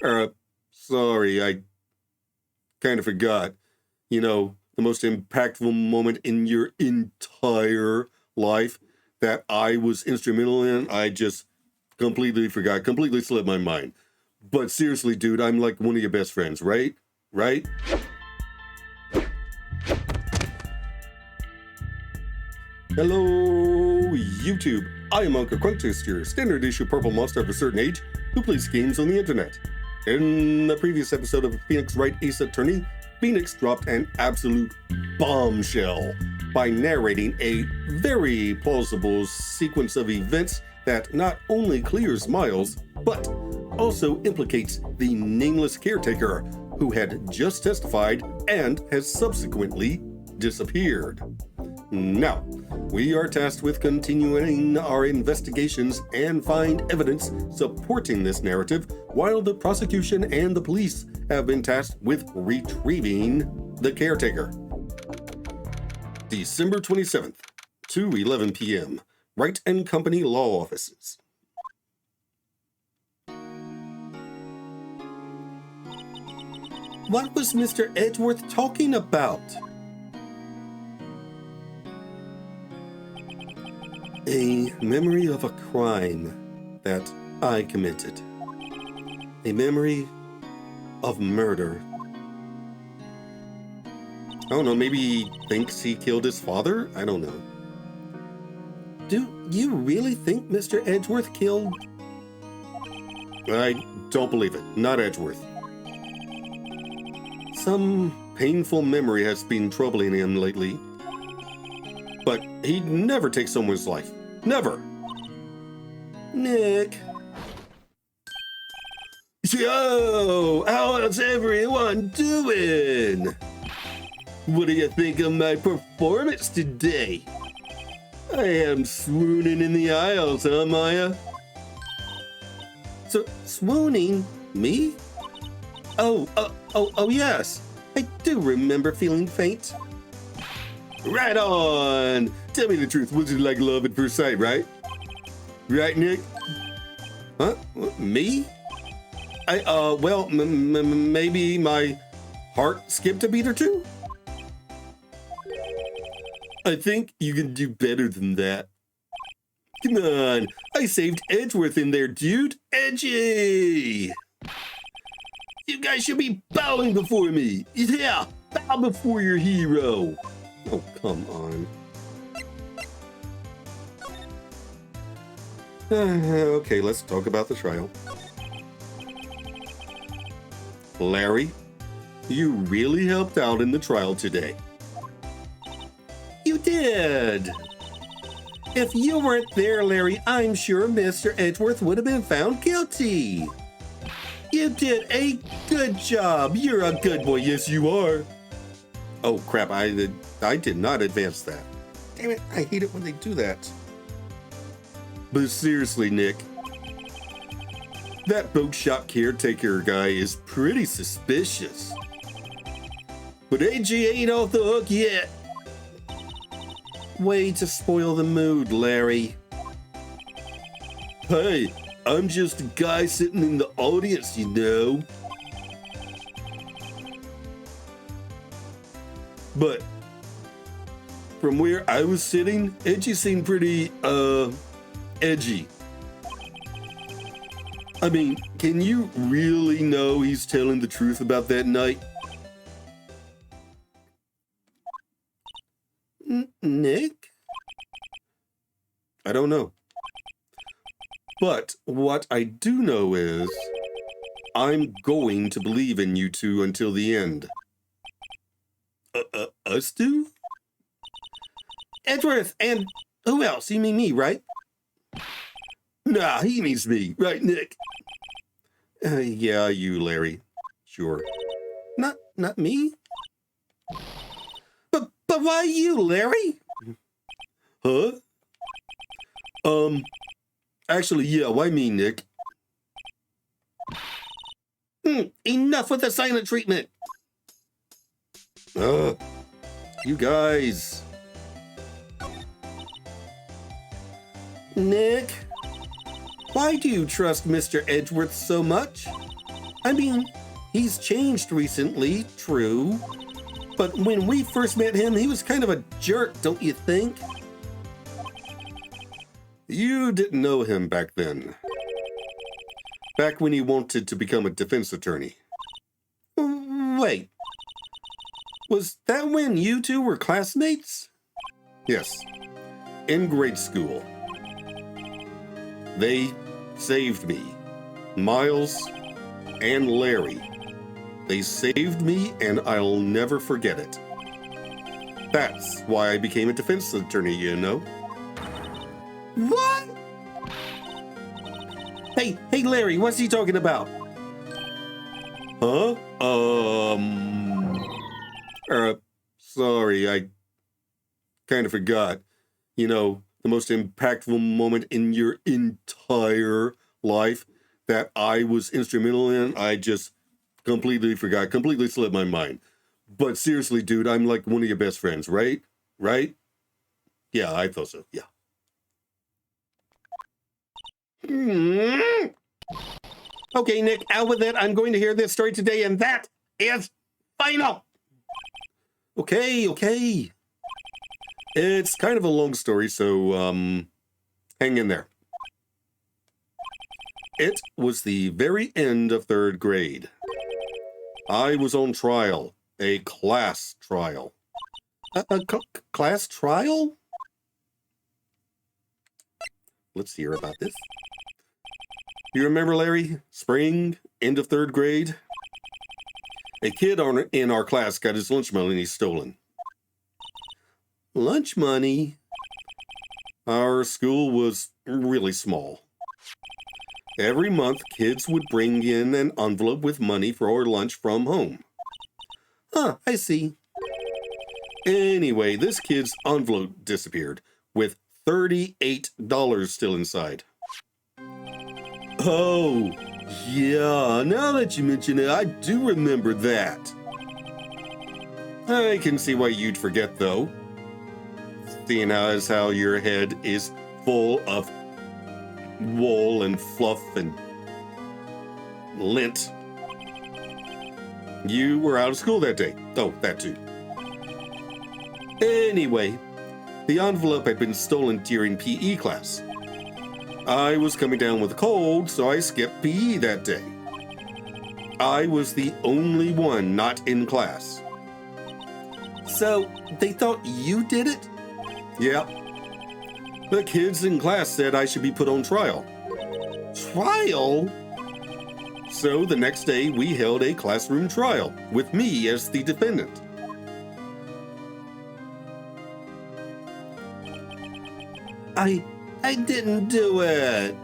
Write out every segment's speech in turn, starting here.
Uh, sorry, I kind of forgot. You know, the most impactful moment in your entire life that I was instrumental in, I just completely forgot, completely slipped my mind. But seriously, dude, I'm like one of your best friends, right? Right? Hello, YouTube. I am Unca Crunk, your standard issue purple monster of a certain age who plays games on the internet. In the previous episode of Phoenix Wright Ace Attorney, Phoenix dropped an absolute bombshell by narrating a very plausible sequence of events that not only clears Miles, but also implicates the nameless caretaker who had just testified and has subsequently disappeared. Now, we are tasked with continuing our investigations and find evidence supporting this narrative, while the prosecution and the police have been tasked with retrieving the caretaker. December 27th, 2:11 p.m., Wright and Company Law Offices. What was Mr. Edgeworth talking about? A memory of a crime that I committed. A memory of murder. I don't know, maybe he thinks he killed his father? I don't know. Do you really think Mr. Edgeworth killed? I don't believe it. Not Edgeworth. Some painful memory has been troubling him lately. But he'd never take someone's life. Never. Nick. So, how's everyone doing? What do you think of my performance today? I am swooning in the aisles, huh, Maya? So, swooning? Me? Oh, yes. I do remember feeling faint. Right on! Tell me the truth, was it like love at first sight, right? Right, Nick? Huh? Me? Well, maybe my heart skipped a beat or two? I think you can do better than that. Come on, I saved Edgeworth in there, dude. Edgy! You guys should be bowing before me. Yeah, bow before your hero. Oh, come on. Okay, let's talk about the trial. Larry, you really helped out in the trial today. You did. If you weren't there, Larry, I'm sure Mr. Edgeworth would have been found guilty. You did a good job. You're a good boy. Yes, you are. Oh, crap. I did not advance that. Damn it. I hate it when they do that. But seriously, Nick, that boat shop caretaker guy is pretty suspicious. But AG ain't off the hook yet. Way to spoil the mood, Larry. Hey, I'm just a guy sitting in the audience, you know. But from where I was sitting, Edgy seemed pretty, edgy. I mean, can you really know he's telling the truth about that night? Nick? I don't know. But what I do know is I'm going to believe in you two until the end. Us two? Edgeworth and who else? You mean me, right? Nah, he means me, right, Nick? Yeah, you, Larry. Sure. Not me? But why you, Larry? Huh? Actually, yeah, why me, Nick? Enough with the silent treatment. You guys. Nick, why do you trust Mr. Edgeworth so much? I mean, he's changed recently, true. But when we first met him, he was kind of a jerk, don't you think? You didn't know him back then. Back when he wanted to become a defense attorney. Wait. Was that when you two were classmates? Yes. In grade school. They saved me. Miles and Larry. They saved me, and I'll never forget it. That's why I became a defense attorney, you know. What? Hey, Larry, what's he talking about? Huh? Sorry, I kind of forgot. You know, the most impactful moment in your entire life that I was instrumental in, I just completely forgot, completely slipped my mind. But seriously, dude, I'm like one of your best friends, right? Right? Yeah, I thought so, yeah. Okay, Nick, out with it. I'm going to hear this story today, and that is final. Okay. It's kind of a long story, so hang in there. It was the very end of third grade. I was on trial, a class trial. A class trial? Let's hear about this. You remember, Larry? Spring, end of third grade? A kid in our class got his lunch money stolen. Lunch money? Our school was really small. Every month, kids would bring in an envelope with money for our lunch from home. Huh, I see. Anyway, this kid's envelope disappeared, with $38 still inside. Oh, yeah, now that you mention it, I do remember that. I can see why you'd forget, though. Seeing as how your head is full of wool and fluff and lint. You were out of school that day. Oh, that too. Anyway, the envelope had been stolen during PE class. I was coming down with a cold, so I skipped PE that day. I was the only one not in class. So, they thought you did it? Yeah. The kids in class said I should be put on trial. Trial? So the next day we held a classroom trial with me as the defendant. I didn't do it.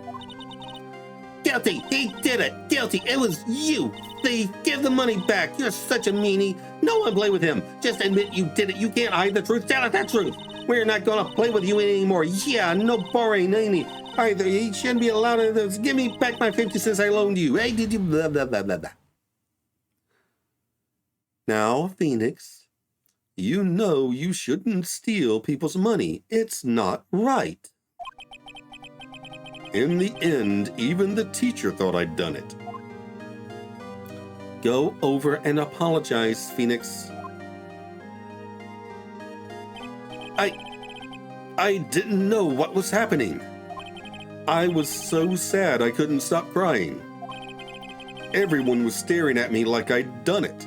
Guilty. He did it. Guilty. It was you. Thief. Give the money back. You're such a meanie. No one play with him. Just admit you did it. You can't hide the truth. Tell us the truth. We're not gonna play with you anymore. Yeah, no borrowing any. Either he shouldn't be allowed to this. Give me back my 50 cents I loaned you. Hey, did you blah, blah, blah, blah, blah. Now, Phoenix, you know you shouldn't steal people's money. It's not right. In the end, even the teacher thought I'd done it. Go over and apologize, Phoenix. I didn't know what was happening. I was so sad I couldn't stop crying. Everyone was staring at me like I'd done it.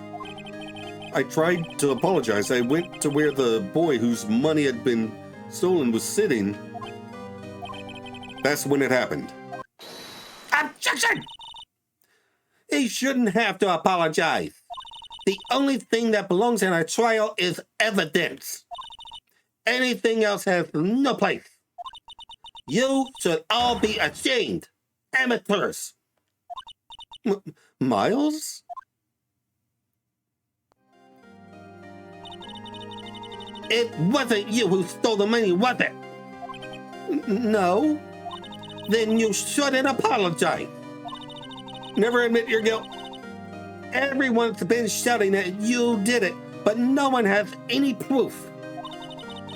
I tried to apologize. I went to where the boy whose money had been stolen was sitting. That's when it happened. Objection! He shouldn't have to apologize. The only thing that belongs in a trial is evidence. Anything else has no place. You should all be ashamed. Amateurs. Miles? It wasn't you who stole the money, was it? No. Then you shouldn't apologize. Never admit your guilt. Everyone's been shouting that you did it, but no one has any proof.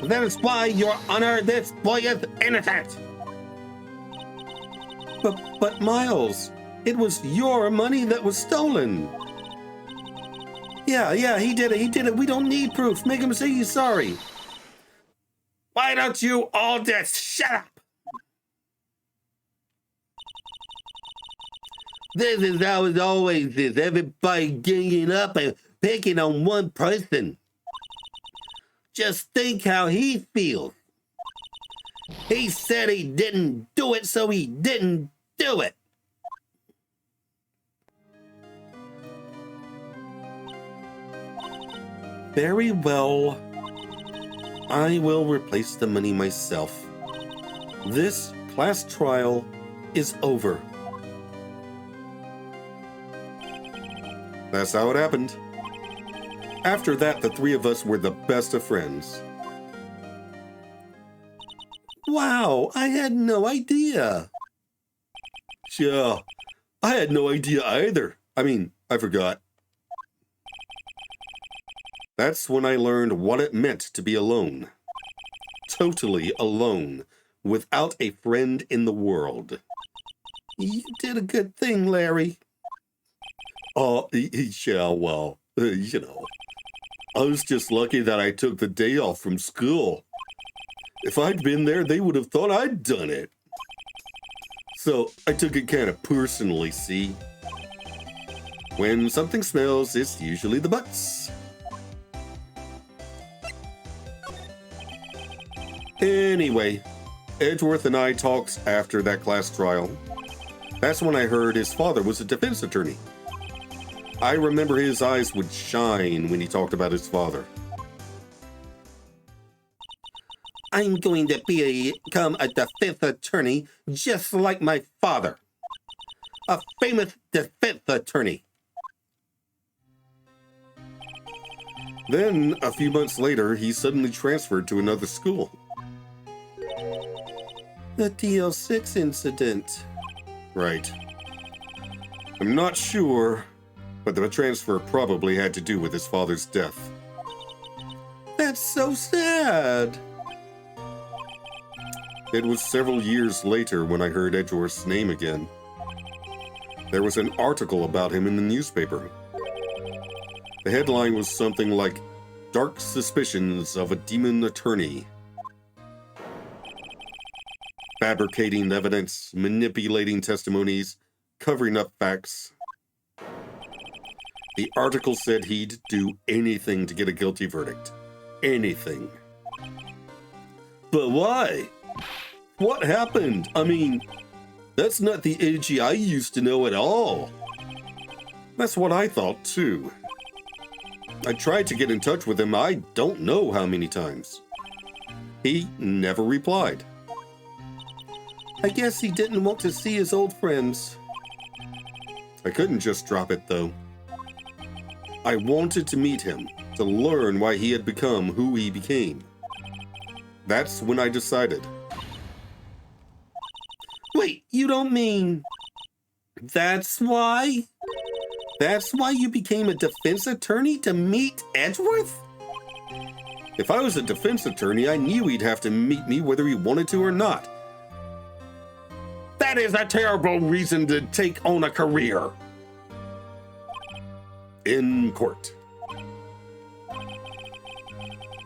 That is why, Your Honor, this boy is innocent. But Miles, It was your money that was stolen. Yeah, he did it. We don't need proof. Make him say he's sorry. Why don't you all just shut up? This is how it always is. Everybody ganging up and picking on one person. Just think how he feels. He said he didn't do it, so he didn't do it. Very well. I will replace the money myself. This class trial is over. That's how it happened. After that, the three of us were the best of friends. Wow, I had no idea. Yeah, I had no idea either. I forgot. That's when I learned what it meant to be alone. Totally alone, without a friend in the world. You did a good thing, Larry. Oh, yeah, well, I was just lucky that I took the day off from school. If I'd been there, they would have thought I'd done it. So I took it kind of personally, see? When something smells, it's usually the butts. Anyway, Edgeworth and I talked after that class trial. That's when I heard his father was a defense attorney. I remember his eyes would shine when he talked about his father. I'm going to become a defense attorney just like my father. A famous defense attorney. Then, a few months later, he suddenly transferred to another school. The DL6 incident. Right. I'm not sure, but the transfer probably had to do with his father's death. That's so sad. It was several years later when I heard Edgeworth's name again. There was an article about him in the newspaper. The headline was something like, "Dark Suspicions of a Demon Attorney." Fabricating evidence, manipulating testimonies, covering up facts. The article said he'd do anything to get a guilty verdict. Anything. But why? What happened? That's not the AG I used to know at all. That's what I thought too. I tried to get in touch with him I don't know how many times. He never replied. I guess he didn't want to see his old friends. I couldn't just drop it though. I wanted to meet him, to learn why he had become who he became. That's when I decided. Wait, you don't mean... That's why? That's why you became a defense attorney to meet Edgeworth? If I was a defense attorney, I knew he'd have to meet me whether he wanted to or not. That is a terrible reason to take on a career. In court.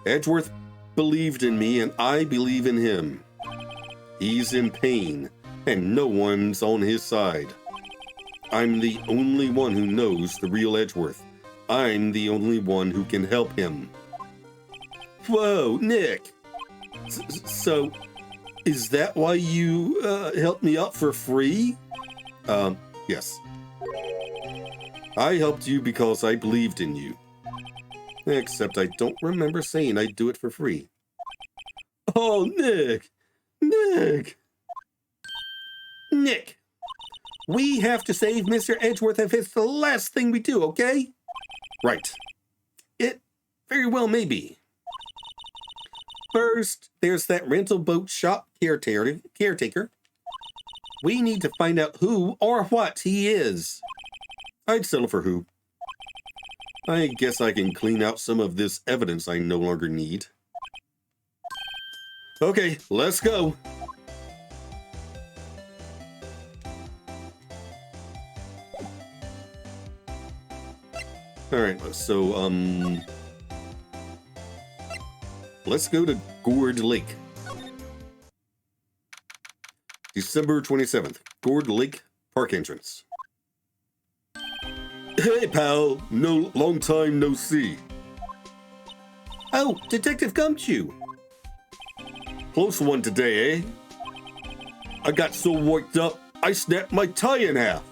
Edgeworth believed in me and I believe in him. He's in pain and no one's on his side. I'm the only one who knows the real Edgeworth. I'm the only one who can help him. Whoa, Nick. So, is that why you helped me out for free? Yes. I helped you because I believed in you. Except I don't remember saying I'd do it for free. Oh, Nick! Nick! Nick! We have to save Mr. Edgeworth if it's the last thing we do, okay? Right. It very well may be. First, there's that rental boat shop caretaker. We need to find out who or what he is. I'd settle for who. I guess I can clean out some of this evidence I no longer need. Okay, let's go. All right, so let's go to Gourd Lake. December 27th, Gourd Lake Park entrance. Hey, pal. No, long time no see. Oh, Detective Gumshoe. Close one today, eh? I got so worked up, I snapped my tie in half.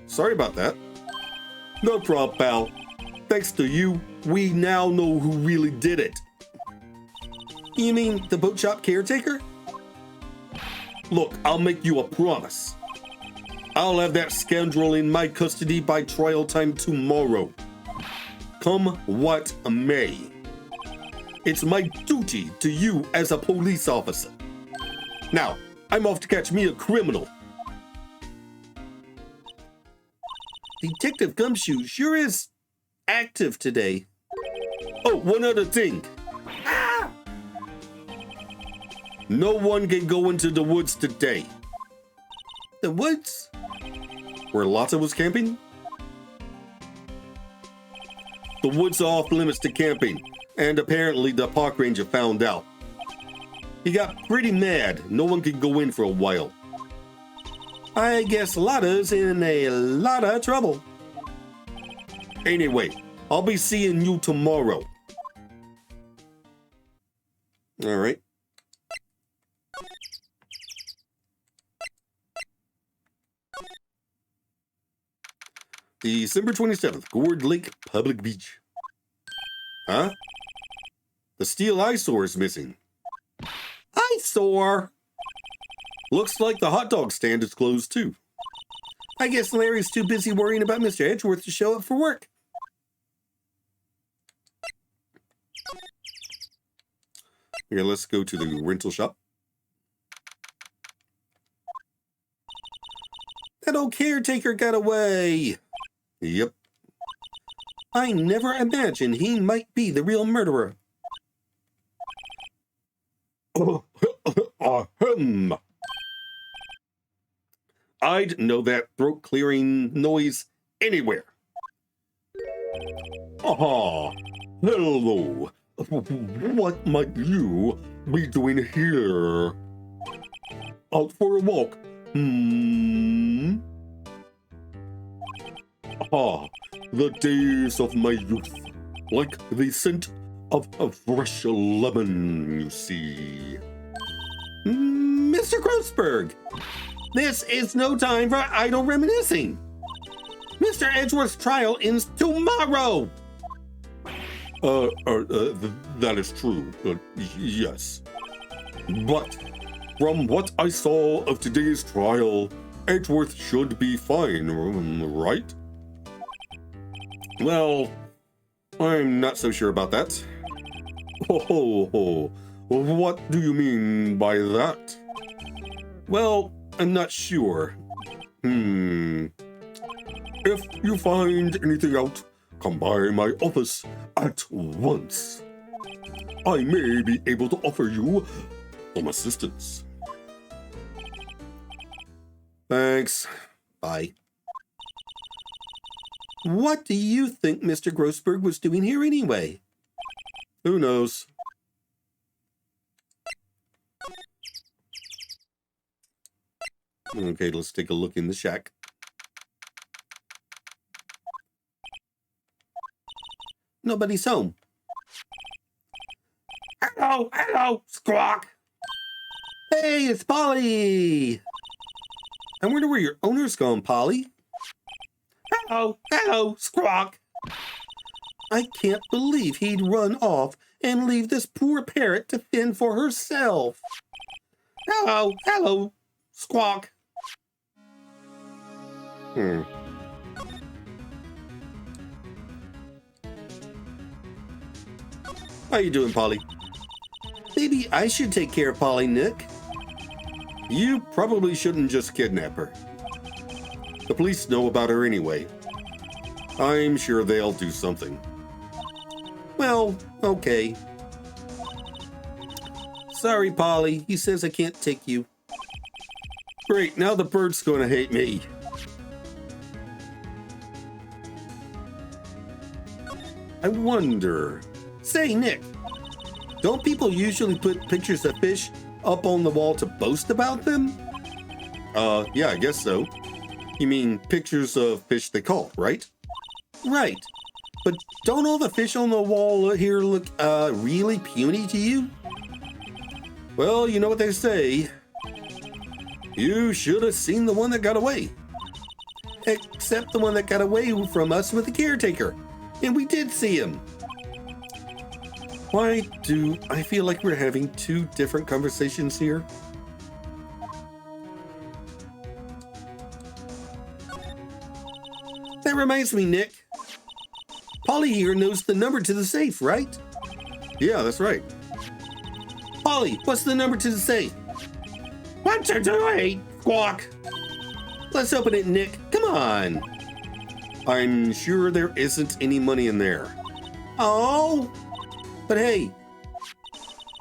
Sorry about that. No problem, pal. Thanks to you, we now know who really did it. You mean the boat shop caretaker? Look, I'll make you a promise. I'll have that scoundrel in my custody by trial time tomorrow. Come what may. It's my duty to you as a police officer. Now, I'm off to catch me a criminal. Detective Gumshoe sure is active today. Oh, one other thing. Ah! No one can go into the woods today. The woods? Where Lotta was camping? The woods are off limits to camping, and apparently the park ranger found out. He got pretty mad. No one could go in for a while. I guess Lotta's in a lot of trouble. Anyway, I'll be seeing you tomorrow. All right. December 27th, Gourd Lake Public Beach. Huh? The steel eyesore is missing. Eyesore? Looks like the hot dog stand is closed too. I guess Larry's too busy worrying about Mr. Edgeworth to show up for work. Okay, let's go to the rental shop. That old caretaker got away. Yep. I never imagined he might be the real murderer. I'd know that throat-clearing noise anywhere. Ah, hello. What might you be doing here? Out for a walk? Ah, the days of my youth, like the scent of a fresh lemon, you see. Mr. Grossberg, this is no time for idle reminiscing. Mr. Edgeworth's trial ends tomorrow. That is true, yes. But from what I saw of today's trial, Edgeworth should be fine, right? Well, I'm not so sure about that. Oh, what do you mean by that? Well, I'm not sure. If you find anything out, come by my office at once. I may be able to offer you some assistance. Thanks. Bye. What do you think Mr. Grossberg was doing here anyway? Who knows? Okay, let's take a look in the shack. Nobody's home. Hello, Squawk. Hey, it's Polly. I wonder where your owner's gone, Polly. Hello, Squawk. I can't believe he'd run off and leave this poor parrot to fend for herself. Hello, Squawk. How you doing, Polly? Maybe I should take care of Polly, Nick. You probably shouldn't just kidnap her. The police know about her anyway. I'm sure they'll do something. Well, okay. Sorry, Polly. He says I can't take you. Great, now the bird's gonna hate me. I wonder... Say, Nick, don't people usually put pictures of fish up on the wall to boast about them? Yeah, I guess so. You mean pictures of fish they caught, right? Right. But don't all the fish on the wall here look, really puny to you? Well, you know what they say. You should have seen the one that got away. Except the one that got away from us with the caretaker. And we did see him. Why do I feel like we're having two different conversations here? That reminds me, Nick. Polly here knows the number to the safe, right? Yeah, that's right. Polly, what's the number to the safe? 1228, squawk. Let's open it, Nick. Come on. I'm sure there isn't any money in there. Oh, but hey,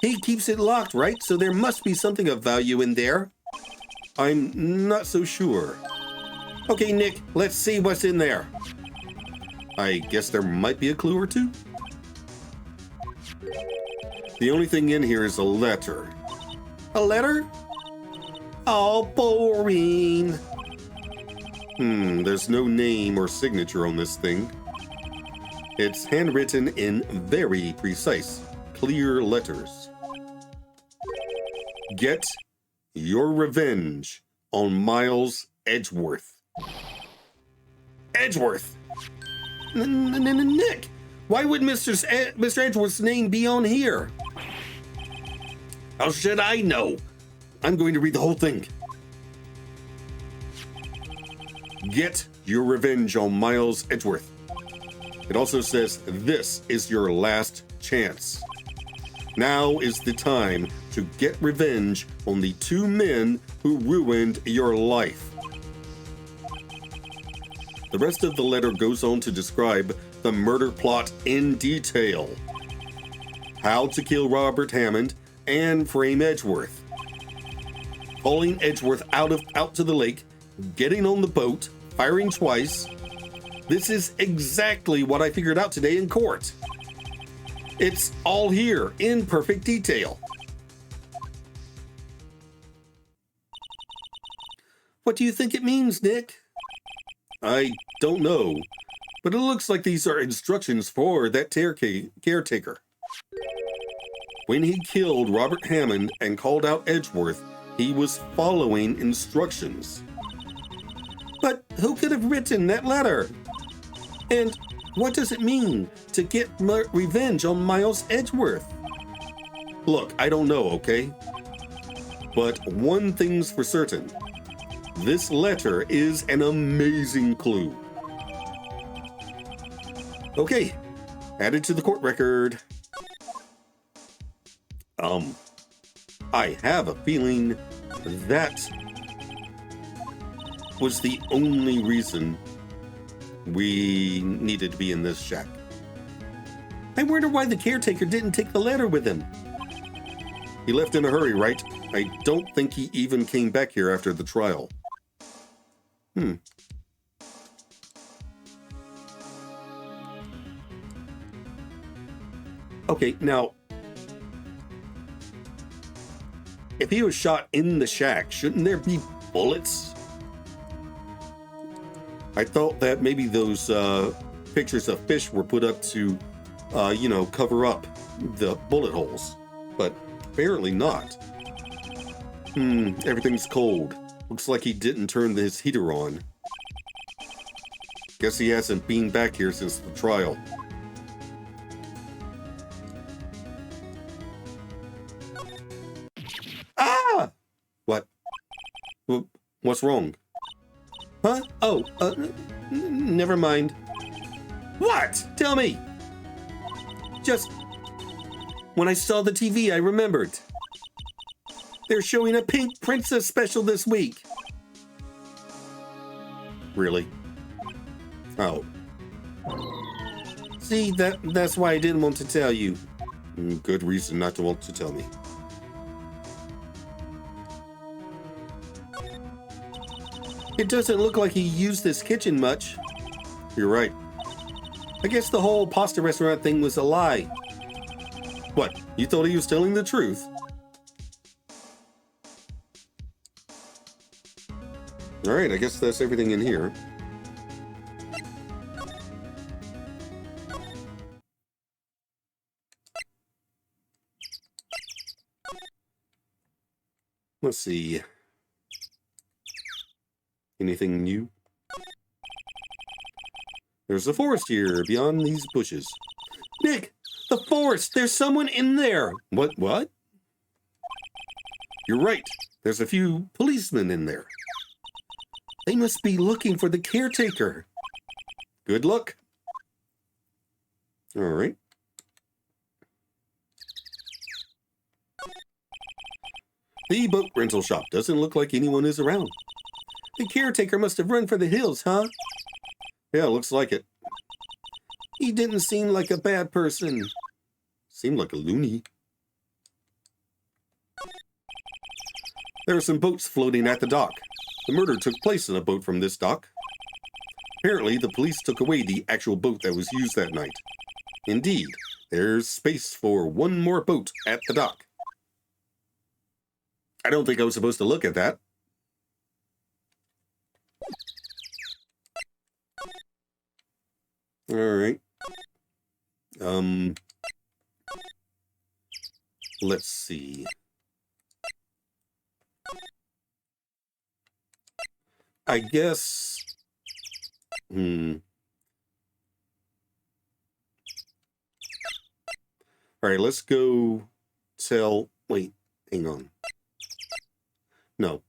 he keeps it locked, right? So there must be something of value in there. I'm not so sure. Okay, Nick, let's see what's in there. I guess there might be a clue or two. The only thing in here is a letter. A letter? Oh, boring. There's no name or signature on this thing. It's handwritten in very precise, clear letters. Get your revenge on Miles Edgeworth. Edgeworth! Nick, why would Mr. Edgeworth's name be on here? How should I know? I'm going to read the whole thing. Get your revenge on Miles Edgeworth. It also says this is your last chance. Now is the time to get revenge on the two men who ruined your life. The rest of the letter goes on to describe the murder plot in detail. How to kill Robert Hammond and frame Edgeworth. Pulling Edgeworth out to the lake, getting on the boat, firing twice. This is exactly what I figured out today in court. It's all here in perfect detail. What do you think it means, Nick? I don't know, but it looks like these are instructions for that caretaker. When he killed Robert Hammond and called out Edgeworth, he was following instructions. But who could have written that letter? And what does it mean to get revenge on Miles Edgeworth? Look, I don't know, okay? But one thing's for certain. This letter is an amazing clue. Okay, added to the court record. I have a feeling that was the only reason we needed to be in this shack. I wonder why the caretaker didn't take the letter with him. He left in a hurry, right? I don't think he even came back here after the trial. Okay, now, if he was shot in the shack, shouldn't there be bullets? I thought that maybe those pictures of fish were put up to, cover up the bullet holes, but apparently not. Everything's cold. Looks like he didn't turn his heater on. Guess he hasn't been back here since the trial. Ah! What? What's wrong? Huh? Oh, never mind. What? Tell me. Just when I saw the TV, I remembered. They're showing a Pink Princess special this week. Really? Oh. See, that's why I didn't want to tell you. Good reason not to want to tell me. It doesn't look like he used this kitchen much. You're right. I guess the whole pasta restaurant thing was a lie. What, you thought he was telling the truth? Alright, I guess that's everything in here. Let's see. Anything new? There's a forest here beyond these bushes. Nick! The forest! There's someone in there! What? You're right. There's a few policemen in there. They must be looking for the caretaker. Good luck. All right. The boat rental shop doesn't look like anyone is around. The caretaker must have run for the hills, huh? Yeah, looks like it. He didn't seem like a bad person. Seemed like a loony. There are some boats floating at the dock. The murder took place in a boat from this dock. Apparently, the police took away the actual boat that was used that night. Indeed, there's space for one more boat at the dock. I don't think I was supposed to look at that. All right. Let's see. I guess... All right, let's go tell... Wait, hang on. No.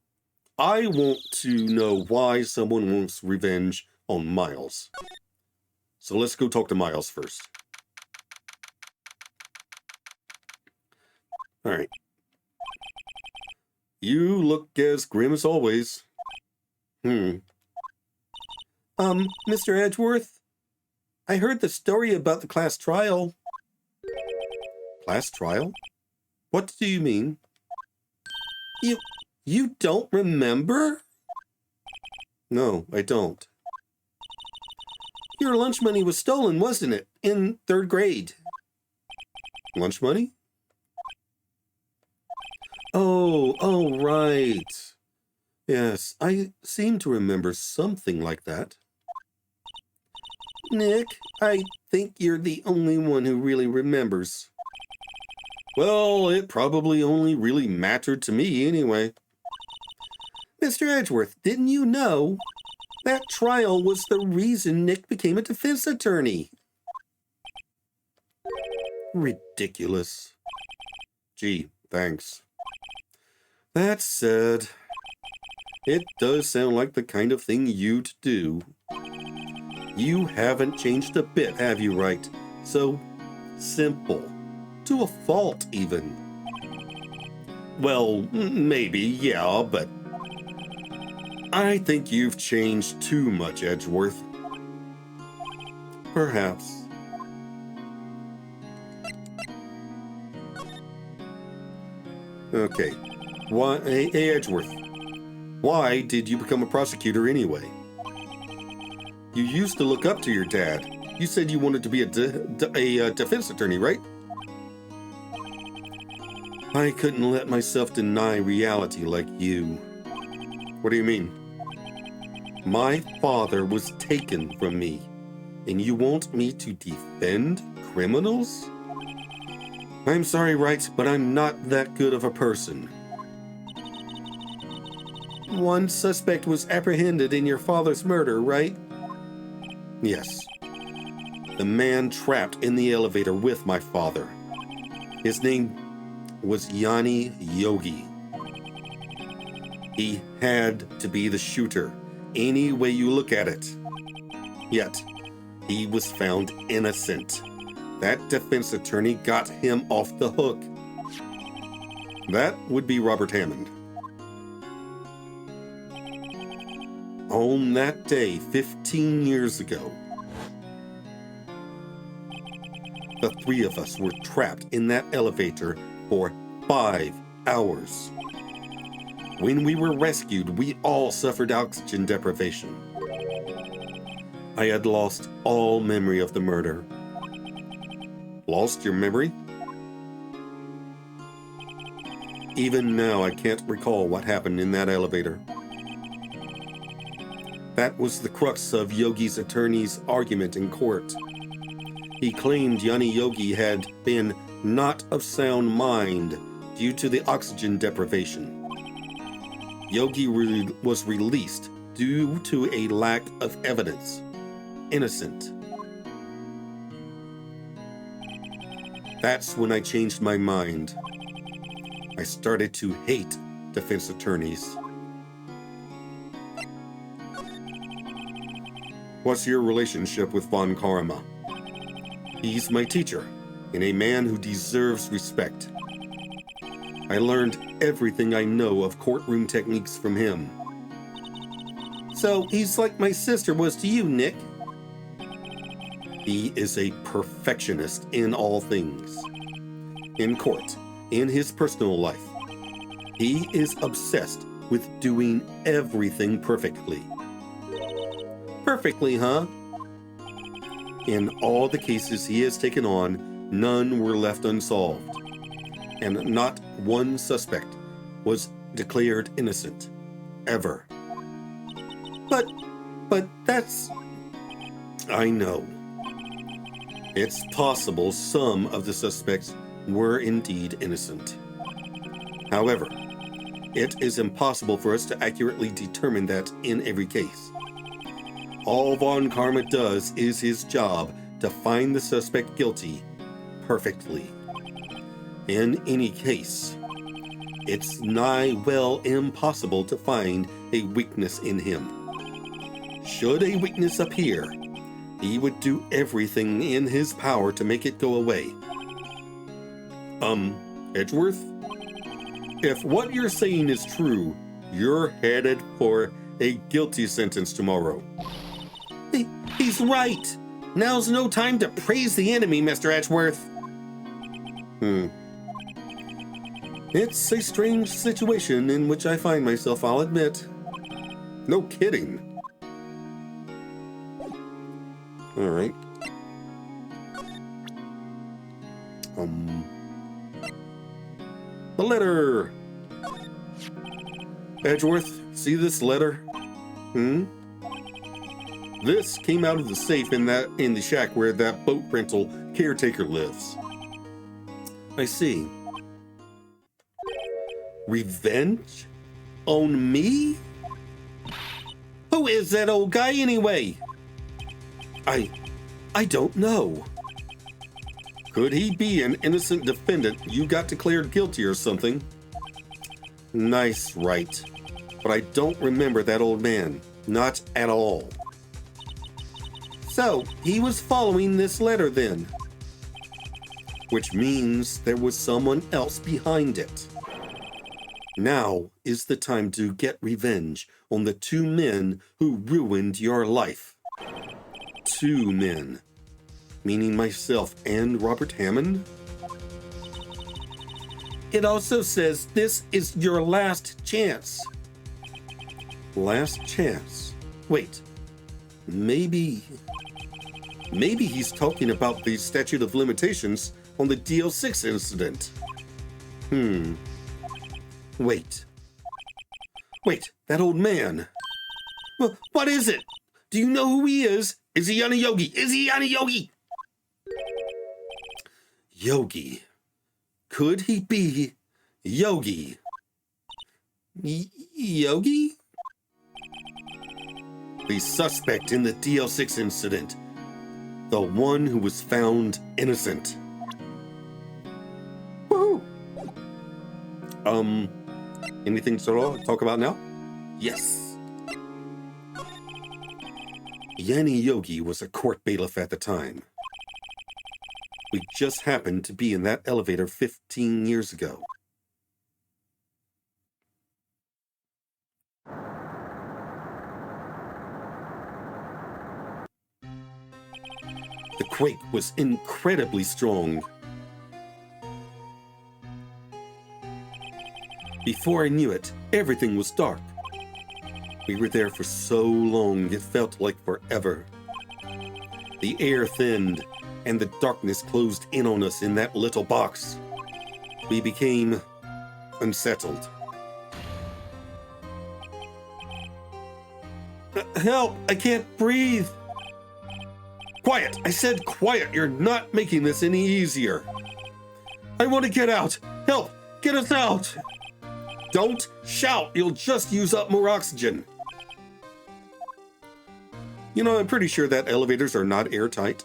I want to know why someone wants revenge on Miles. So let's go talk to Miles first. All right. You look as grim as always. Mr. Edgeworth, I heard the story about the class trial. Class trial? What do you mean? You don't remember? No, I don't. Your lunch money was stolen, wasn't it? In 3rd grade. Lunch money? Oh, right. Yes, I seem to remember something like that. Nick, I think you're the only one who really remembers. Well, it probably only really mattered to me anyway. Mr. Edgeworth, didn't you know? That trial was the reason Nick became a defense attorney. Ridiculous. Gee, thanks. That said, it does sound like the kind of thing you'd do. You haven't changed a bit, have you, Wright? So simple. To a fault, even. Well, maybe, yeah, but I think you've changed too much, Edgeworth. Perhaps. Okay. Why, hey, Edgeworth, why did you become a prosecutor anyway? You used to look up to your dad. You said you wanted to be a defense attorney, right? I couldn't let myself deny reality like you. What do you mean? My father was taken from me, and you want me to defend criminals? I'm sorry, Wright, but I'm not that good of a person. One suspect was apprehended in your father's murder, right? Yes. The man trapped in the elevator with my father. His name was Yanni Yogi. He had to be the shooter, any way you look at it. Yet, he was found innocent. That defense attorney got him off the hook. That would be Robert Hammond. On that day, 15 years ago, the 3 of us were trapped in that elevator for 5 hours. When we were rescued, we all suffered oxygen deprivation. I had lost all memory of the murder. Lost your memory? Even now, I can't recall what happened in that elevator. That was the crux of Yogi's attorney's argument in court. He claimed Yanni Yogi had been not of sound mind due to the oxygen deprivation. Yogi was released due to a lack of evidence. Innocent. That's when I changed my mind. I started to hate defense attorneys. What's your relationship with Von Karma? He's my teacher, and a man who deserves respect. I learned everything I know of courtroom techniques from him. So he's like my sister was to you, Nick. He is a perfectionist in all things. In court, in his personal life, he is obsessed with doing everything perfectly. Perfectly, huh? In all the cases he has taken on, none were left unsolved, and not one suspect was declared innocent, ever. But that's... I know. It's possible some of the suspects were indeed innocent. However, it is impossible for us to accurately determine that in every case. All Von Karma does is his job to find the suspect guilty perfectly. In any case, it's nigh well impossible to find a weakness in him. Should a weakness appear, he would do everything in his power to make it go away. Edgeworth? If what you're saying is true, you're headed for a guilty sentence tomorrow. He's right. Now's no time to praise the enemy, Mr. Edgeworth. It's a strange situation in which I find myself, I'll admit. No kidding. All right. The letter. Edgeworth, see this letter? This came out of the safe in the shack where that boat rental caretaker lives. I see. Revenge? On me? Who is that old guy anyway? I don't know. Could he be an innocent defendant you got declared guilty or something? Nice, Wright. But I don't remember that old man. Not at all. So, he was following this letter then. Which means there was someone else behind it. Now is the time to get revenge on the two men who ruined your life. Two men. Meaning myself and Robert Hammond? It also says this is your last chance. Last chance? Wait. Maybe he's talking about the statute of limitations on the DL6 incident. Wait, that old man. What is it? Do you know who he is? Is he Yanni Yogi? Is he Yanni Yogi? Yogi. Could he be Yogi? Yogi? The suspect in the DL6 incident. The one who was found innocent. Woohoo! Anything to talk about now? Yes. Yanni Yogi was a court bailiff at the time. We just happened to be in that elevator 15 years ago. The quake was incredibly strong. Before I knew it, everything was dark. We were there for so long, it felt like forever. The air thinned, and the darkness closed in on us in that little box. We became unsettled. Help! I can't breathe! Quiet! I said quiet! You're not making this any easier. I want to get out! Help! Get us out! Don't shout! You'll just use up more oxygen. You know, I'm pretty sure that elevators are not airtight.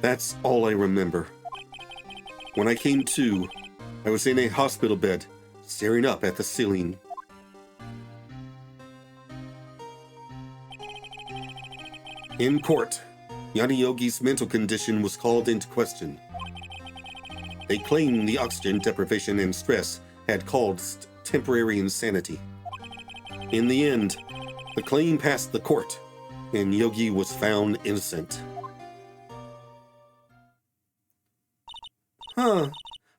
That's all I remember. When I came to, I was in a hospital bed, staring up at the ceiling. In court, Jnana Yogi's mental condition was called into question. They claimed the oxygen deprivation and stress had caused temporary insanity. In the end, the claim passed the court, and Yogi was found innocent. Huh,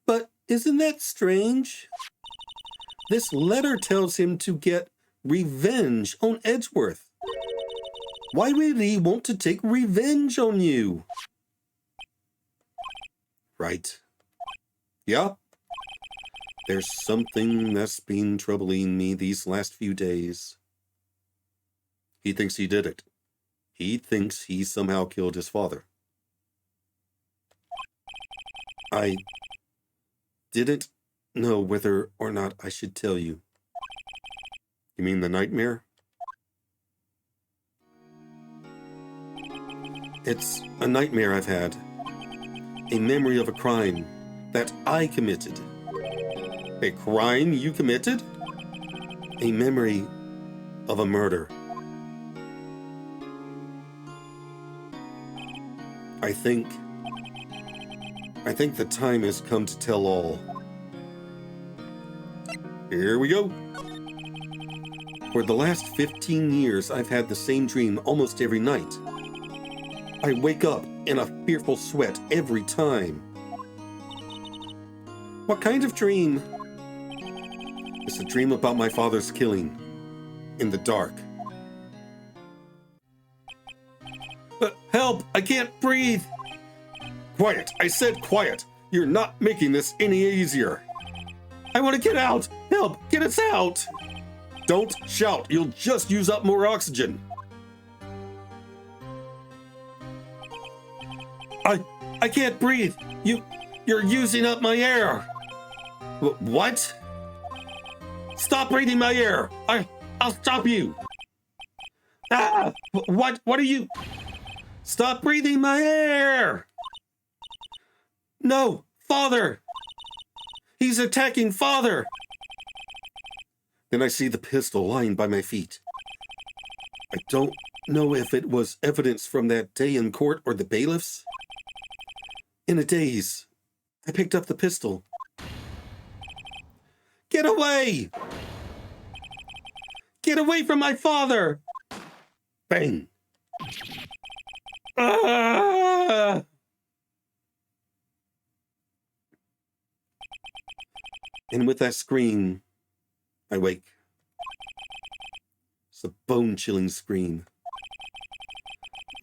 but isn't that strange? This letter tells him to get revenge on Edgeworth. Why would he want to take revenge on you? Right. Yeah. There's something that's been troubling me these last few days. He thinks he did it. He thinks he somehow killed his father. I didn't know whether or not I should tell you. You mean the nightmare? It's a nightmare I've had. A memory of a crime that I committed. A crime you committed? A memory of a murder. I think the time has come to tell all. Here we go. For the last 15 years, I've had the same dream almost every night. I wake up in a fearful sweat every time. What kind of dream? It's a dream about my father's killing. In the dark. Help! I can't breathe! Quiet! I said quiet! You're not making this any easier. I want to get out! Help! Get us out! Don't shout! You'll just use up more oxygen. I can't breathe! You're using up my air! What? Stop breathing my air! I'll stop you! Ah! What are you? Stop breathing my air! No! Father! He's attacking Father! Then I see the pistol lying by my feet. I don't know if it was evidence from that day in court or the bailiffs. In a daze, I picked up the pistol. Get away! Get away from my father! Bang! Ah! And with that scream, I wake. It's a bone-chilling scream.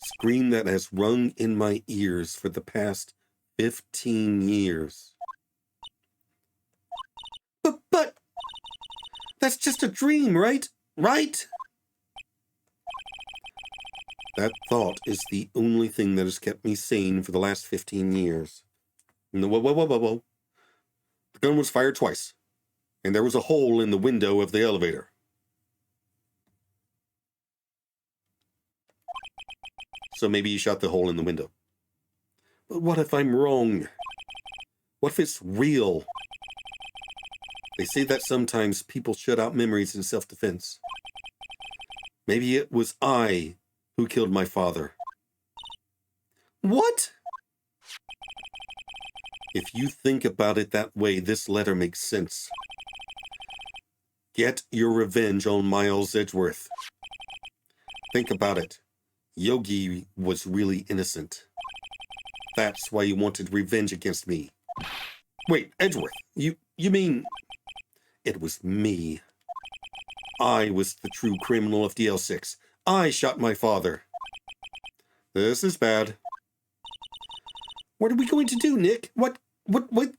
Scream that has rung in my ears for the past 15 years. But that's just a dream, right? Right? That thought is the only thing that has kept me sane for the last 15 years. Whoa. The gun was fired twice, and there was a hole in the window of the elevator. So maybe you shot the hole in the window. But what if I'm wrong? What if it's real? They say that sometimes people shut out memories in self-defense. Maybe it was I who killed my father. What? If you think about it that way, this letter makes sense. Get your revenge on Miles Edgeworth. Think about it. Yogi was really innocent. That's why he wanted revenge against me. Wait, Edgeworth, you mean... It was me. I was the true criminal of DL6. I shot my father. This is bad. What are we going to do, Nick? What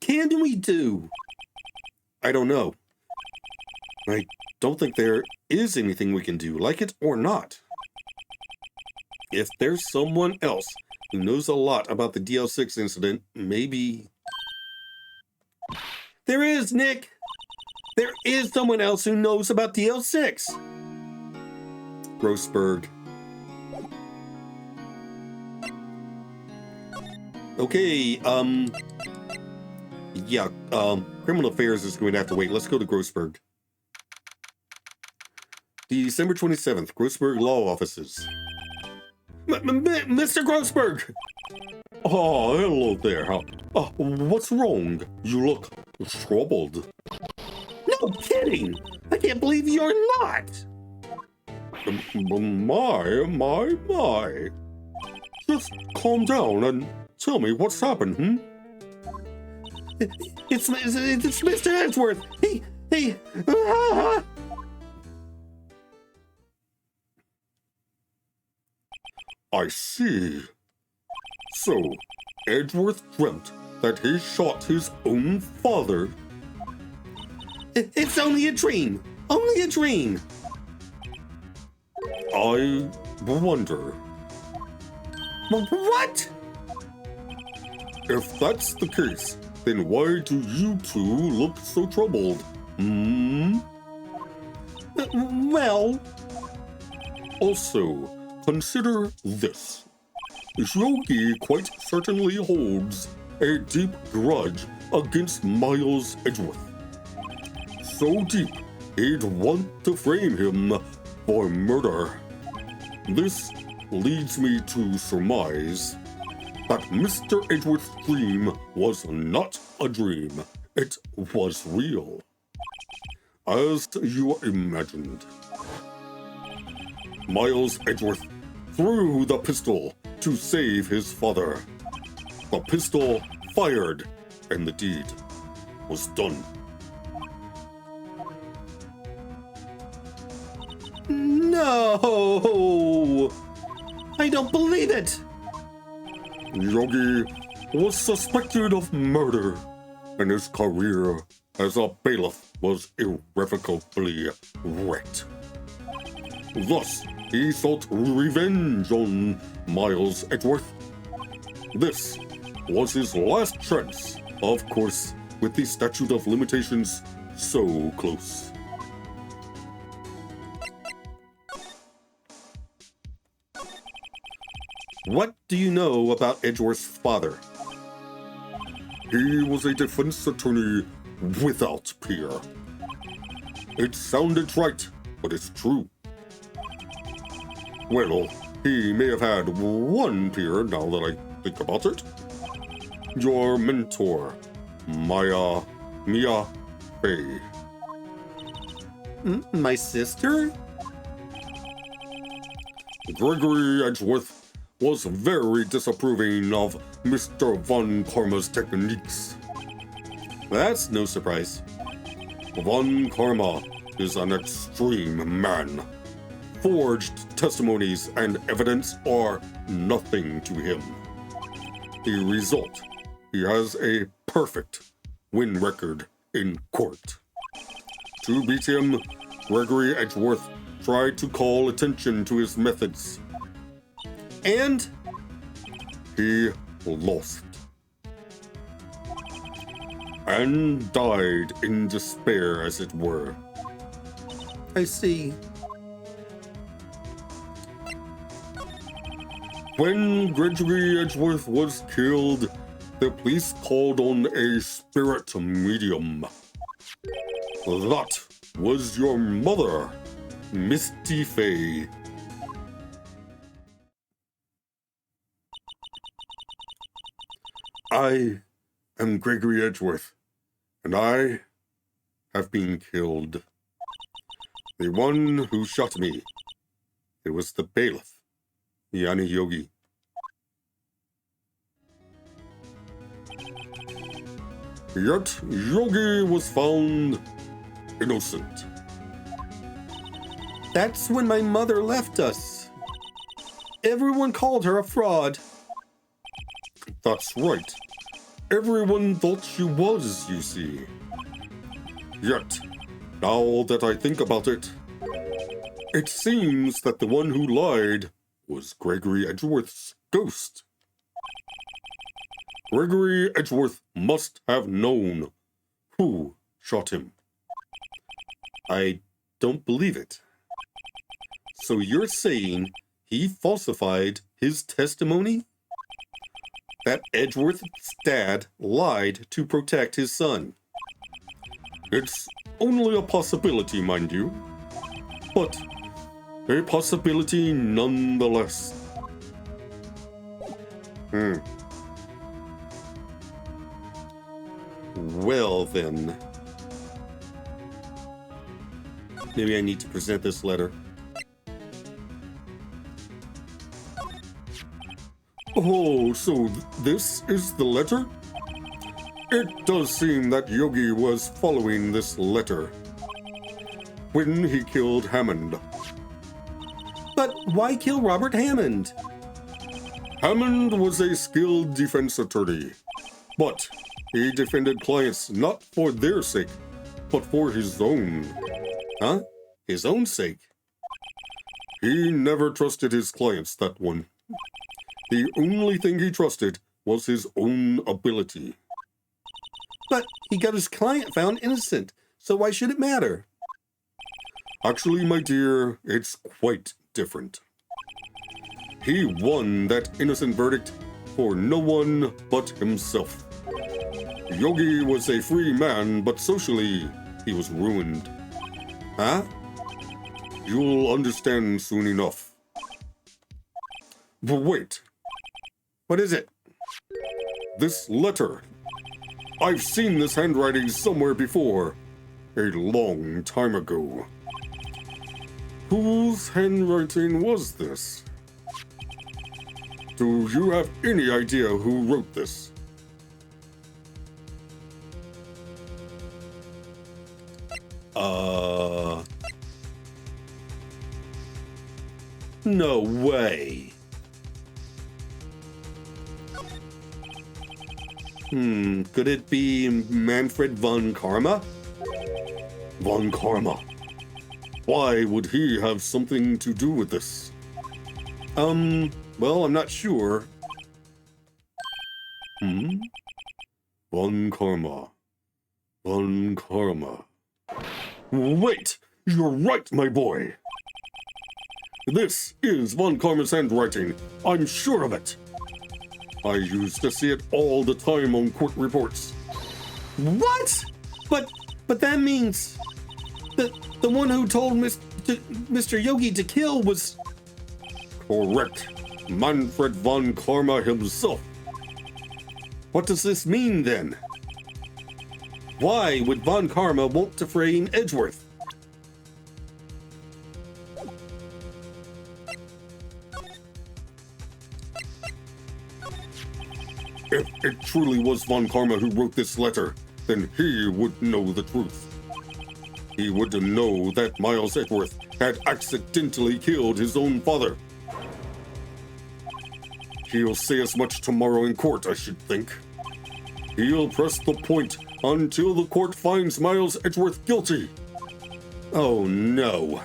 can we do? I don't know. I don't think there is anything we can do, like it or not. If there's someone else who knows a lot about the DL6 incident, maybe... There is, Nick! There is someone else who knows about DL6! Grossberg. Okay, yeah, Criminal Affairs is going to have to wait. Let's go to Grossberg. December 27th, Grossberg Law Offices. Mr. Grossberg! Oh, hello there. What's wrong? You look troubled. No kidding! I can't believe you're not! My. Just calm down and tell me what's happened, It's Mr. Edgeworth. He. I see. So, Edgeworth dreamt that he shot his own father. It's only a dream. Only a dream. I wonder. What? If that's the case, then why do you two look so troubled? Well... Also, consider this. Yogi quite certainly holds a deep grudge against Miles Edgeworth. So deep, he'd want to frame him for murder. This leads me to surmise that Mr. Edgeworth's dream was not a dream. It was real. As you imagined. Miles Edgeworth threw the pistol to save his father. The pistol fired, and the deed was done. No! I don't believe it! Yogi was suspected of murder, and his career as a bailiff was irrevocably wrecked. Thus, he sought revenge on Miles Edgeworth. This was his last chance, of course, with the statute of limitations so close. What do you know about Edgeworth's father? He was a defense attorney without peer. It sounded right, but it's true. Well, he may have had one peer now that I think about it. Your mentor, Mia Fey. My sister? Gregory Edgeworth was very disapproving of Mr. Von Karma's techniques. That's no surprise. Von Karma is an extreme man. Forged testimonies and evidence are nothing to him. The result, he has a perfect win record in court. To beat him, Gregory Edgeworth tried to call attention to his methods. And he lost. And died in despair, as it were. I see. When Gregory Edgeworth was killed, the police called on a spirit medium. That was your mother, Misty Fey. I am Gregory Edgeworth, and I have been killed. The one who shot me, it was the bailiff, Yanni Yogi. Yet Yogi was found innocent. That's when my mother left us. Everyone called her a fraud. That's right. Everyone thought she was, you see. Yet, now that I think about it, it seems that the one who lied was Gregory Edgeworth's ghost. Gregory Edgeworth must have known who shot him. I don't believe it. So you're saying he falsified his testimony? That Edgeworth's dad lied to protect his son? It's only a possibility, mind you, but a possibility nonetheless. Well then, maybe I need to present this letter. Oh, so this is the letter? It does seem that Yogi was following this letter when he killed Hammond. But why kill Robert Hammond? Hammond was a skilled defense attorney, but he defended clients not for their sake, but for his own. Huh? His own sake? He never trusted his clients, that one. The only thing he trusted was his own ability. But he got his client found innocent, so why should it matter? Actually, my dear, it's quite different. He won that innocent verdict for no one but himself. Yogi was a free man, but socially, he was ruined. Huh? You'll understand soon enough. But wait. What is it? This letter. I've seen this handwriting somewhere before, a long time ago. Whose handwriting was this? Do you have any idea who wrote this? No way. Could it be Manfred von Karma? Von Karma. Why would he have something to do with this? Well, I'm not sure. Von Karma. Von Karma. Wait! You're right, my boy! This is Von Karma's handwriting. I'm sure of it. I used to see it all the time on court reports. What? But that means the one who told Mr. Yogi to kill was... Correct. Manfred von Karma himself. What does this mean then? Why would von Karma want to frame Edgeworth? If it truly was von Karma who wrote this letter, then he would know the truth. He would know that Miles Edgeworth had accidentally killed his own father. He'll say as much tomorrow in court, I should think. He'll press the point until the court finds Miles Edgeworth guilty. Oh no.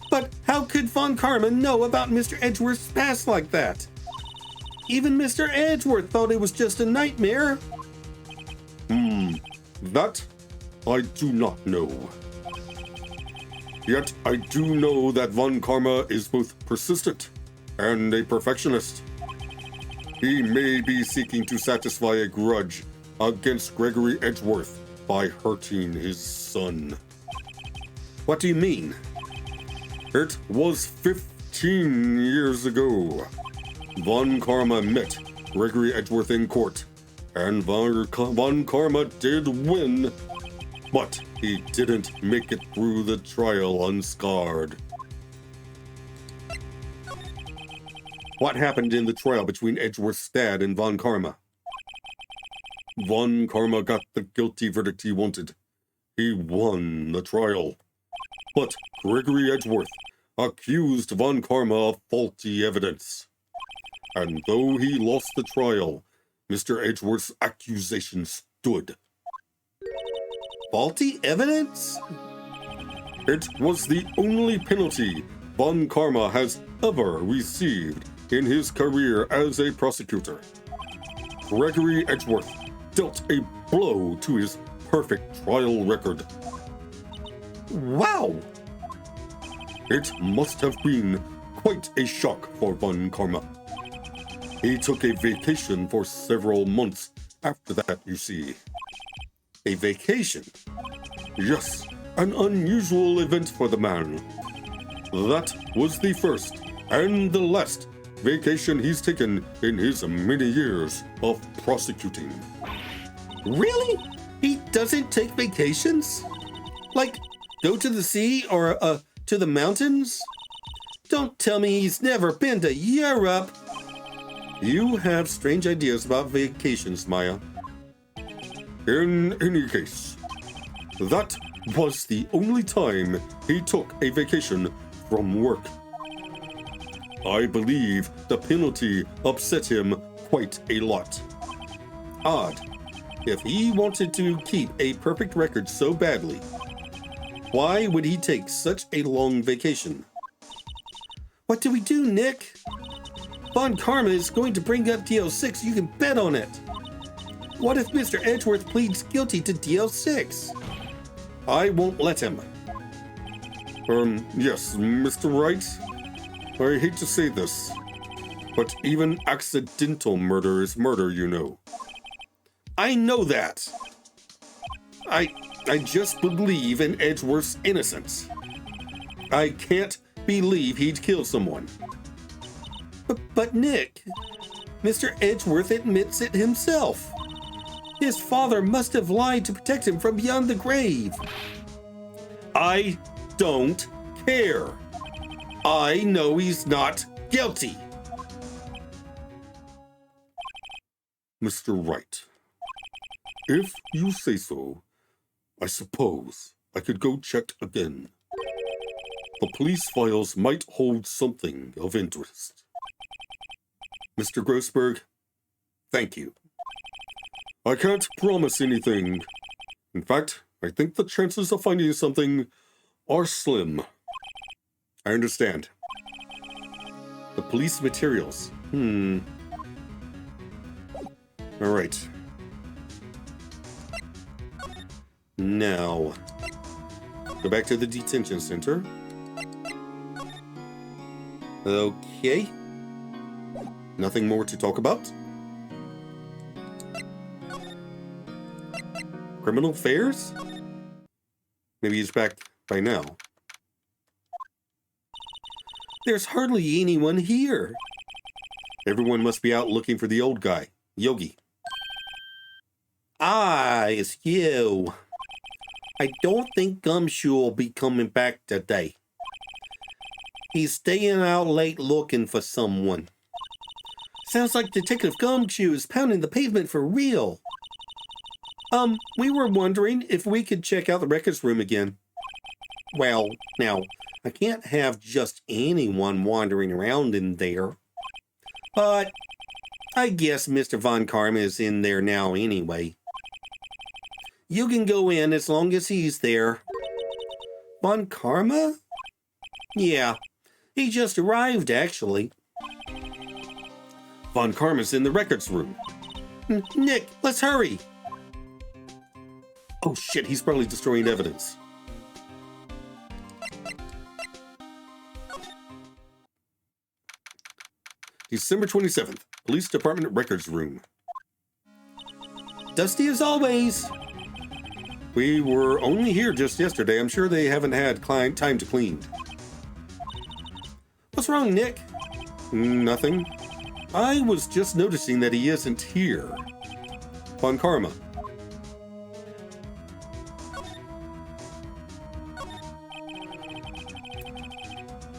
But how could von Karma know about Mr. Edgeworth's past like that? Even Mr. Edgeworth thought it was just a nightmare. That I do not know. Yet I do know that von Karma is both persistent and a perfectionist. He may be seeking to satisfy a grudge against Gregory Edgeworth by hurting his son. What do you mean? It was 15 years ago. Von Karma met Gregory Edgeworth in court, and von Karma did win, but he didn't make it through the trial unscarred. What happened in the trial between Edgeworth's dad and von Karma? Von Karma got the guilty verdict he wanted. He won the trial. But Gregory Edgeworth accused Von Karma of faulty evidence. And though he lost the trial, Mr. Edgeworth's accusation stood. Faulty evidence? It was the only penalty Von Karma has ever received in his career as a prosecutor. Gregory Edgeworth dealt a blow to his perfect trial record. Wow! It must have been quite a shock for Von Karma. He took a vacation for several months after that, you see. A vacation? Yes, an unusual event for the man. That was the first and the last vacation he's taken in his many years of prosecuting. Really? He doesn't take vacations? Like, go to the sea or, to the mountains? Don't tell me he's never been to Europe. You have strange ideas about vacations, Maya. In any case, that was the only time he took a vacation from work. I believe the penalty upset him quite a lot. Odd. If he wanted to keep a perfect record so badly, why would he take such a long vacation? What do we do, Nick? Von Karma is going to bring up DL6, you can bet on it. What if Mr. Edgeworth pleads guilty to DL6? I won't let him. Yes, Mr. Wright. I hate to say this, but even accidental murder is murder, you know. I know that. I just believe in Edgeworth's innocence. I can't believe he'd kill someone. But Nick, Mr. Edgeworth admits it himself. His father must have lied to protect him from beyond the grave. I don't care. I know he's not guilty. Mr. Wright, if you say so, I suppose I could go check again. The police files might hold something of interest. Mr. Grossberg, thank you. I can't promise anything. In fact, I think the chances of finding something are slim. I understand. The police materials. All right. Now, go back to the detention center. Okay. Nothing more to talk about? Criminal affairs? Maybe he's back by now. There's hardly anyone here. Everyone must be out looking for the old guy, Yogi. Ah, it's you. I don't think Gumshoe will be coming back today. He's staying out late looking for someone. Sounds like Detective Gumshoe is pounding the pavement for real. We were wondering if we could check out the records room again. Well, now, I can't have just anyone wandering around in there. But I guess Mr. Von Karma is in there now anyway. You can go in as long as he's there. Von Karma? Yeah, he just arrived, actually. Von Karma's in the records room. Nick, let's hurry. Oh shit, he's probably destroying evidence. December 27th, Police Department Records Room. Dusty as always. We were only here just yesterday. I'm sure they haven't had time to clean. What's wrong, Nick? Nothing. I was just noticing that he isn't here. Von Karma.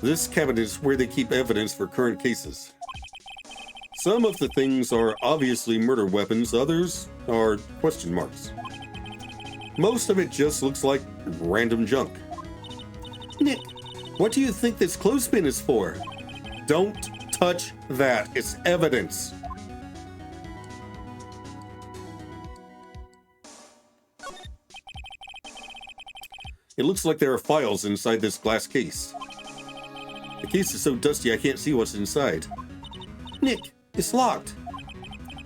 This cabinet is where they keep evidence for current cases. Some of the things are obviously murder weapons, others are question marks. Most of it just looks like random junk. Nick, What do you think this clothespin is for? Don't touch that. It's evidence. It looks like there are files inside this glass case. The case is so dusty I can't see what's inside. Nick, it's locked.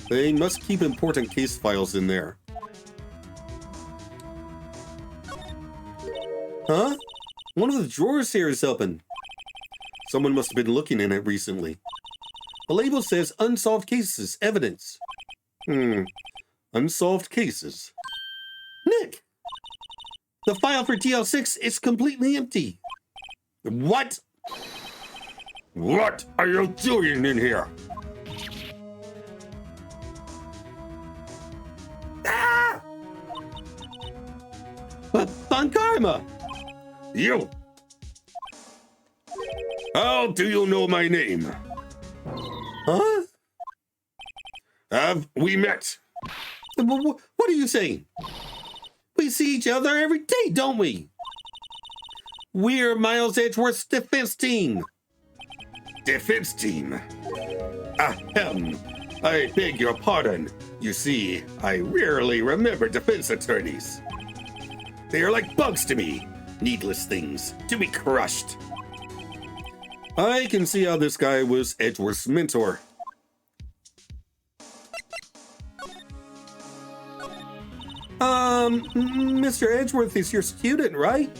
They must keep important case files in there. Huh? One of the drawers here is open. Someone must have been looking in it recently. The label says unsolved cases, evidence. Unsolved cases. Nick! The file for DL6 is completely empty. What? What are you doing in here? Ah! Von Karma! You! How do you know my name? Huh? Have we met? What are you saying? We see each other every day, don't we? We're Miles Edgeworth's defense team. Defense team? Ahem. I beg your pardon. You see, I rarely remember defense attorneys. They are like bugs to me. Needless things to be crushed. I can see how this guy was Edgeworth's mentor. Mr. Edgeworth is your student, right?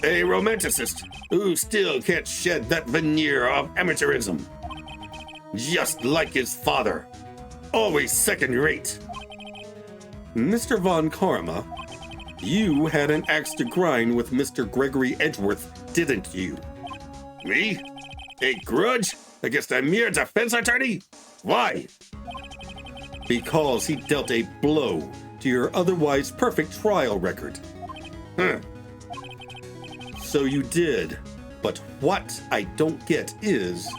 A romanticist who still can't shed that veneer of amateurism. Just like his father. Always second rate. Mr. Von Karma, you had an axe to grind with Mr. Gregory Edgeworth, didn't you? Me? A grudge against a mere defense attorney? Why? Because he dealt a blow to your otherwise perfect trial record. So you did. But what I don't get is,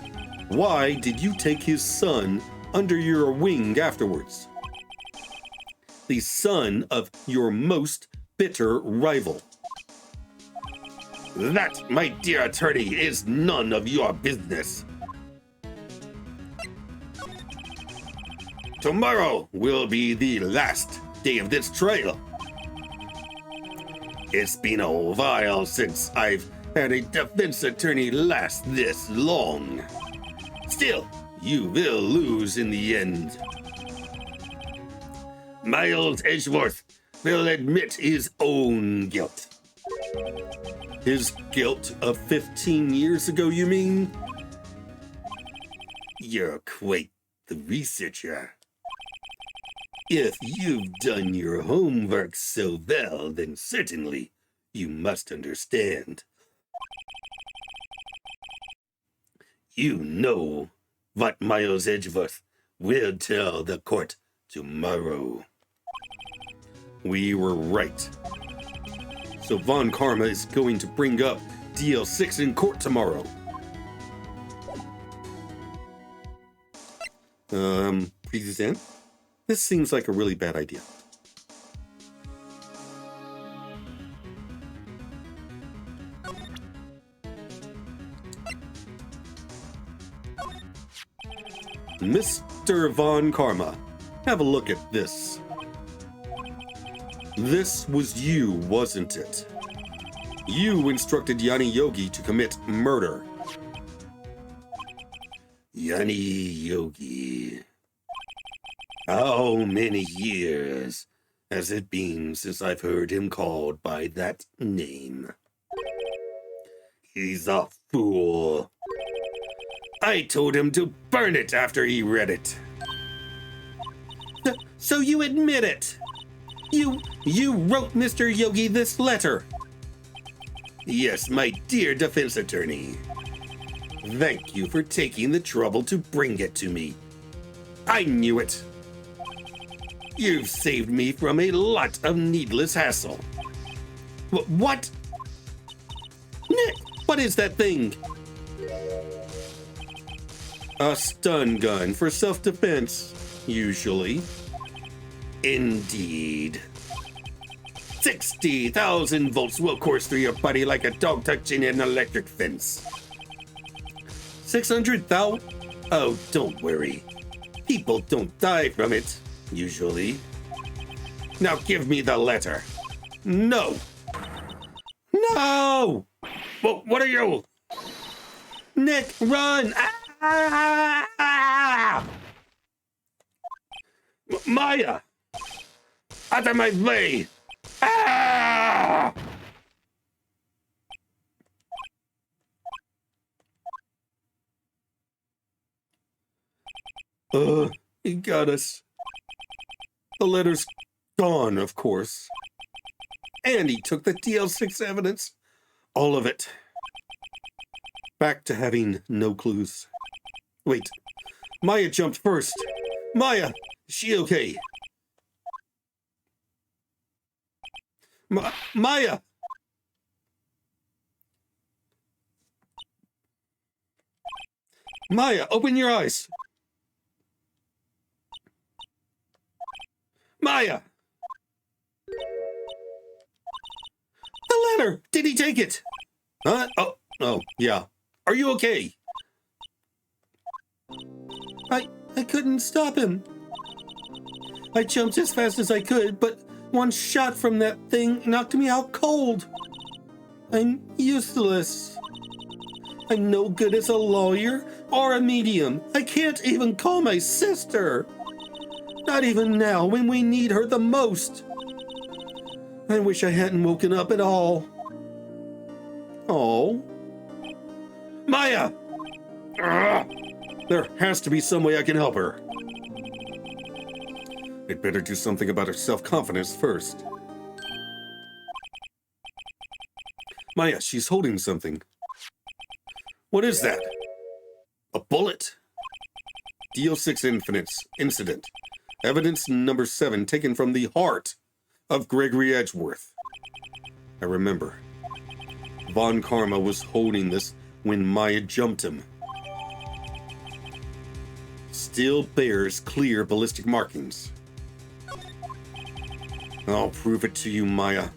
why did you take his son under your wing afterwards? The son of your most bitter rival. That, my dear attorney, is none of your business. Tomorrow will be the last day of this trial. It's been a while since I've had a defense attorney last this long. Still, you will lose in the end. Miles Edgeworth will admit his own guilt. His guilt of 15 years ago, you mean? You're quite the researcher. If you've done your homework so well, then certainly you must understand. You know what Miles Edgeworth will tell the court tomorrow. We were right. So Von Karma is going to bring up DL6 in court tomorrow. Present? This seems like a really bad idea. Mr. Von Karma, have a look at this. This was you, wasn't it? You instructed Yanni Yogi to commit murder. Yanni Yogi. How many years has it been since I've heard him called by that name? He's a fool. I told him to burn it after he read it. So you admit it? You wrote Mr. Yogi this letter? Yes, my dear defense attorney. Thank you for taking the trouble to bring it to me. I knew it. You've saved me from a lot of needless hassle. What? Nick, what is that thing? A stun gun for self-defense, usually. Indeed. 60,000 volts will course through your body like a dog touching an electric fence. 600,000? Oh, don't worry. People don't die from it, usually. Now give me the letter. No! No! Well, what are you? Nick, run! Ah! Maya! Out of my way! Ah! He got us. The letter's gone, of course. And he took the DL6 evidence. All of it. Back to having no clues. Wait. Maya jumped first. Maya! Is she okay? Maya! Maya, open your eyes! Maya! The letter! Did he take it? Huh? Oh, yeah. Are you okay? I couldn't stop him. I jumped as fast as I could, but one shot from that thing knocked me out cold. I'm useless. I'm no good as a lawyer or a medium. I can't even call my sister. Not even now when we need her the most. I wish I hadn't woken up at all. Oh. Maya! Ugh. There has to be some way I can help her. I'd better do something about her self-confidence first. Maya, she's holding something. What is that? A bullet? DO6 incident. Evidence number 7 taken from the heart of Gregory Edgeworth. I remember. Von Karma was holding this when Maya jumped him. Still bears clear ballistic markings. I'll prove it to you, Maya.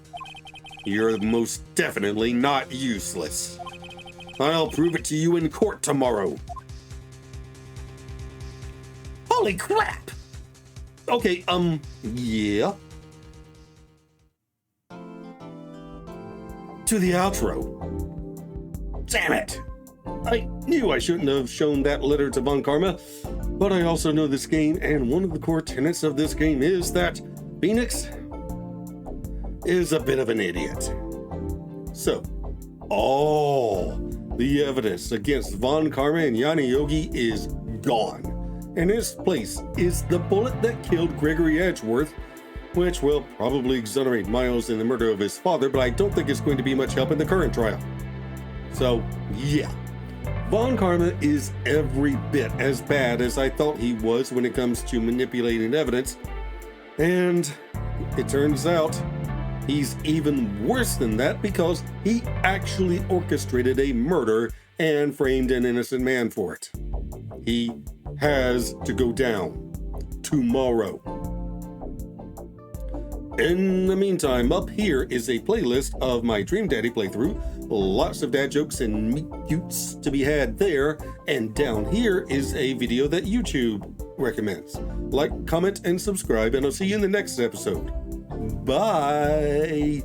You're most definitely not useless. I'll prove it to you in court tomorrow. Holy crap! Okay, yeah. To the outro. Damn it! I knew I shouldn't have shown that letter to Von Karma, but I also know this game, and one of the core tenets of this game is that Phoenix is a bit of an idiot. So, all the evidence against Von Karma and Yanni Yogi is gone. In its place is the bullet that killed Gregory Edgeworth, which will probably exonerate Miles in the murder of his father, but I don't think it's going to be much help in the current trial. So, yeah. Von Karma is every bit as bad as I thought he was when it comes to manipulating evidence. And it turns out he's even worse than that because he actually orchestrated a murder and framed an innocent man for it. He has to go down tomorrow. In the meantime, up here is a playlist of my Dream Daddy playthrough. Lots of dad jokes and meet cutes to be had there. And down here is a video that YouTube recommends. Like, comment, and subscribe, and I'll see you in the next episode. Bye!